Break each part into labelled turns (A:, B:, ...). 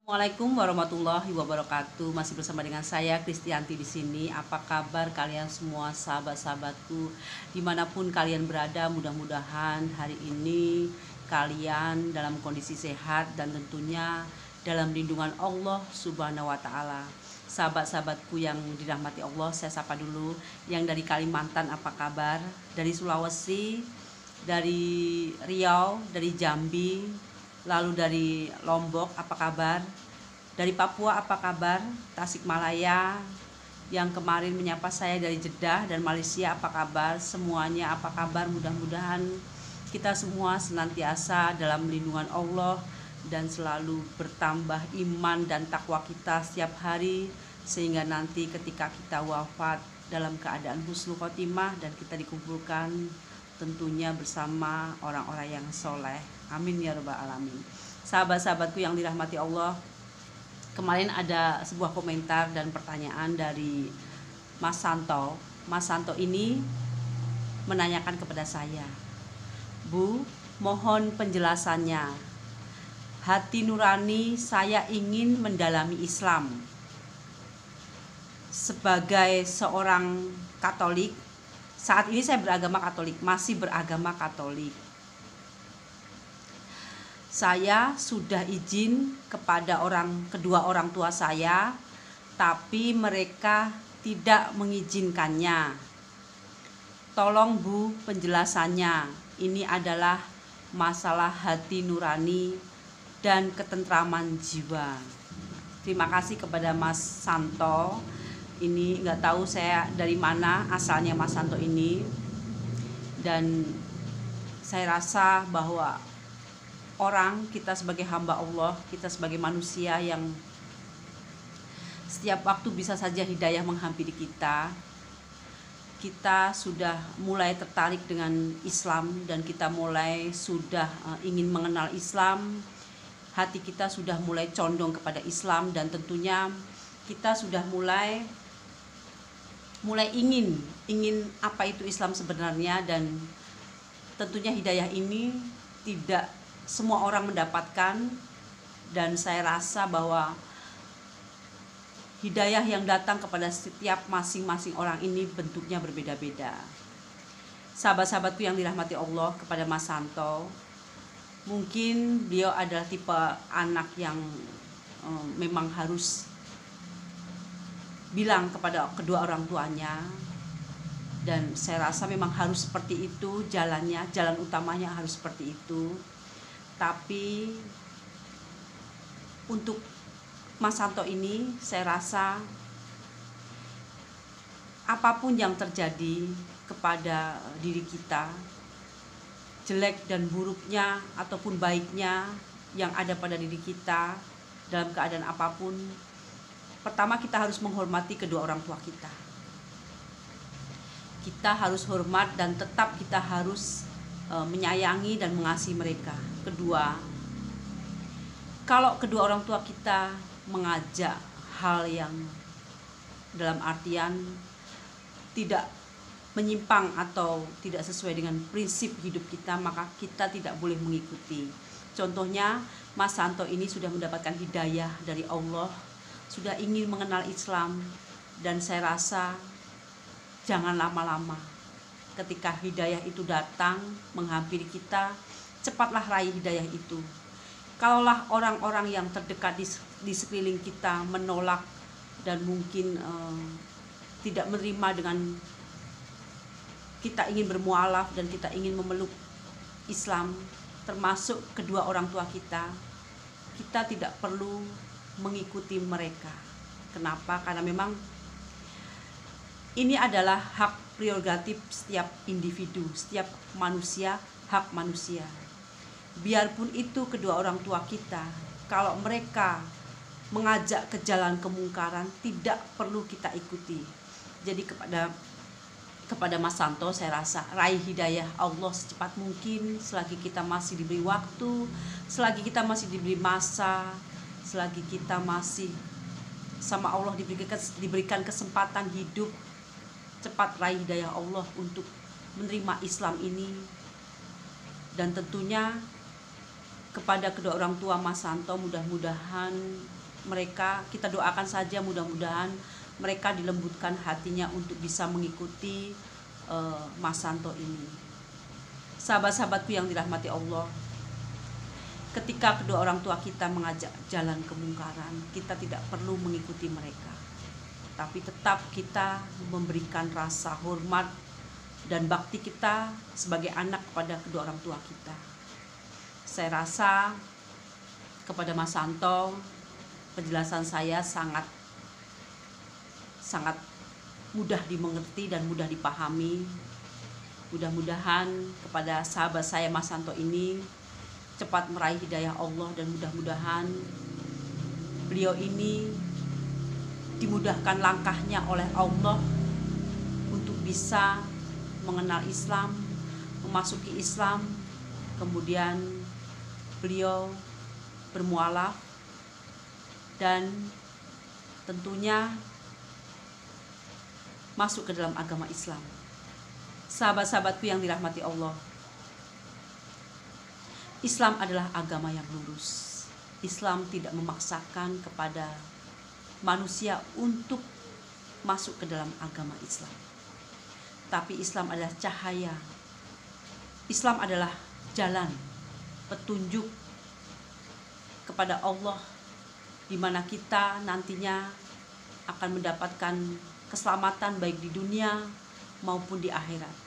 A: Assalamualaikum warahmatullahi wabarakatuh. Masih bersama dengan saya Kristianti di sini. Apa kabar kalian semua, sahabat-sahabatku, dimanapun kalian berada? Mudah-mudahan hari ini kalian dalam kondisi sehat dan tentunya dalam lindungan Allah Subhanahu wa Ta'ala. Sahabat-sahabatku yang dirahmati Allah, saya sapa dulu. Yang dari Kalimantan, apa kabar? Dari Sulawesi, dari Riau, dari Jambi, lalu dari Lombok, apa kabar? Dari Papua, apa kabar? Tasikmalaya, yang kemarin menyapa saya dari Jeddah dan Malaysia, apa kabar? Semuanya apa kabar? Mudah-mudahan kita semua senantiasa dalam lindungan Allah dan selalu bertambah iman dan takwa kita setiap hari, sehingga nanti ketika kita wafat dalam keadaan husnul khotimah dan kita dikumpulkan tentunya bersama orang-orang yang soleh. Amin ya rabbal alamin. Sahabat-sahabatku yang dirahmati Allah, kemarin ada sebuah komentar dan pertanyaan dari Mas Santo. Mas Santo ini menanyakan kepada saya, Bu, mohon penjelasannya. Hati nurani saya ingin mendalami Islam. Sebagai seorang Katolik, saat ini saya beragama Katolik, masih beragama Katolik. Saya sudah izin kepada kedua orang tua saya, tapi mereka tidak mengizinkannya. Tolong Bu penjelasannya. Ini adalah masalah hati nurani dan ketentraman jiwa. Terima kasih kepada Mas Santo. Ini nggak tahu saya dari mana asalnya Mas Santo ini, dan saya rasa bahwa kita sebagai hamba Allah, kita sebagai manusia yang setiap waktu bisa saja hidayah menghampiri kita sudah mulai tertarik dengan Islam dan kita mulai sudah ingin mengenal Islam. Hati kita sudah mulai condong kepada Islam dan tentunya kita sudah mulai ingin apa itu Islam sebenarnya, dan tentunya hidayah ini tidak semua orang mendapatkan, dan saya rasa bahwa hidayah yang datang kepada setiap masing-masing orang ini bentuknya berbeda-beda. Sahabat-sahabatku yang dirahmati Allah, kepada Mas Santo, mungkin beliau adalah tipe anak yang memang harus bilang kepada kedua orang tuanya, dan saya rasa memang harus seperti itu jalannya, jalan utamanya harus seperti itu. Tapi untuk Mas Santo ini, saya rasa apapun yang terjadi kepada diri kita, jelek dan buruknya ataupun baiknya yang ada pada diri kita dalam keadaan apapun, pertama kita harus menghormati kedua orang tua kita. Kita harus hormat dan tetap kita harus menyayangi dan mengasihi mereka. Kedua, kalau kedua orang tua kita mengajak hal yang dalam artian tidak menyimpang atau tidak sesuai dengan prinsip hidup kita, maka kita tidak boleh mengikuti. Contohnya, Mas Santo ini sudah mendapatkan hidayah dari Allah, sudah ingin mengenal Islam, dan saya rasa jangan lama-lama. Ketika hidayah itu datang menghampiri kita, cepatlah raih hidayah itu. Kalaulah orang-orang yang terdekat di sekeliling kita menolak dan mungkin tidak menerima dengan kita ingin bermualaf dan kita ingin memeluk Islam, termasuk kedua orang tua kita tidak perlu mengikuti mereka. Kenapa? Karena memang ini adalah hak prerogatif setiap individu, setiap manusia, hak manusia. Biarpun itu kedua orang tua kita, kalau mereka mengajak ke jalan kemungkaran, tidak perlu kita ikuti. Jadi kepada Mas Santo, saya rasa raih hidayah Allah secepat mungkin, selagi kita masih diberi waktu, selagi kita masih diberi masa, selagi kita masih sama Allah diberikan kesempatan hidup. Cepat raih hidayah Allah untuk menerima Islam ini. Dan tentunya kepada kedua orang tua Mas Santo, mudah-mudahan mereka, kita doakan saja mudah-mudahan mereka dilembutkan hatinya untuk bisa mengikuti Mas Santo ini. Sahabat-sahabatku yang dirahmati Allah, ketika kedua orang tua kita mengajak jalan kemungkaran, kita tidak perlu mengikuti mereka, tapi tetap kita memberikan rasa hormat dan bakti kita sebagai anak kepada kedua orang tua kita. Saya rasa kepada Mas Santo, penjelasan saya sangat mudah dimengerti dan mudah dipahami. Mudah-mudahan kepada sahabat saya Mas Santo ini cepat meraih hidayah Allah, dan mudah-mudahan beliau ini dimudahkan langkahnya oleh Allah untuk bisa mengenal Islam, memasuki Islam, kemudian beliau bermualaf dan tentunya masuk ke dalam agama Islam. Sahabat-sahabatku yang dirahmati Allah, Islam adalah agama yang lurus. Islam tidak memaksakan kepada manusia untuk masuk ke dalam agama Islam. Tapi Islam adalah cahaya. Islam adalah jalan, petunjuk kepada Allah, di mana kita nantinya akan mendapatkan keselamatan baik di dunia maupun di akhirat.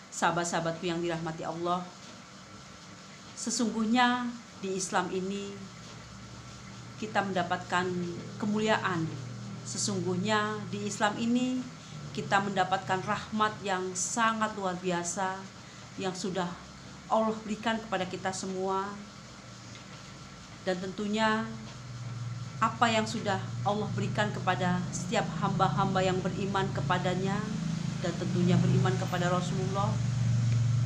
A: Sahabat-sahabatku yang dirahmati Allah, sesungguhnya di Islam ini kita mendapatkan kemuliaan. Sesungguhnya di Islam ini kita mendapatkan rahmat yang sangat luar biasa yang sudah Allah berikan kepada kita semua. Dan tentunya apa yang sudah Allah berikan kepada setiap hamba-hamba yang beriman kepadanya dan tentunya beriman kepada Rasulullah,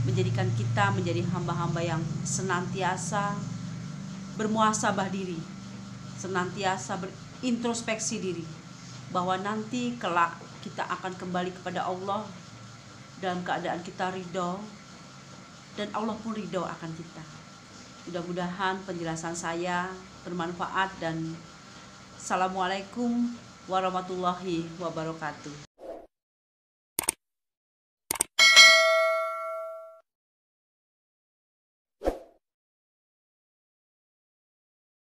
A: menjadikan kita menjadi hamba-hamba yang senantiasa bermuhasabah diri, senantiasa berintrospeksi diri, bahwa nanti kelak kita akan kembali kepada Allah dalam keadaan kita ridho, dan Allah pun ridho akan kita. Mudah-mudahan penjelasan saya bermanfaat, dan Assalamualaikum warahmatullahi wabarakatuh.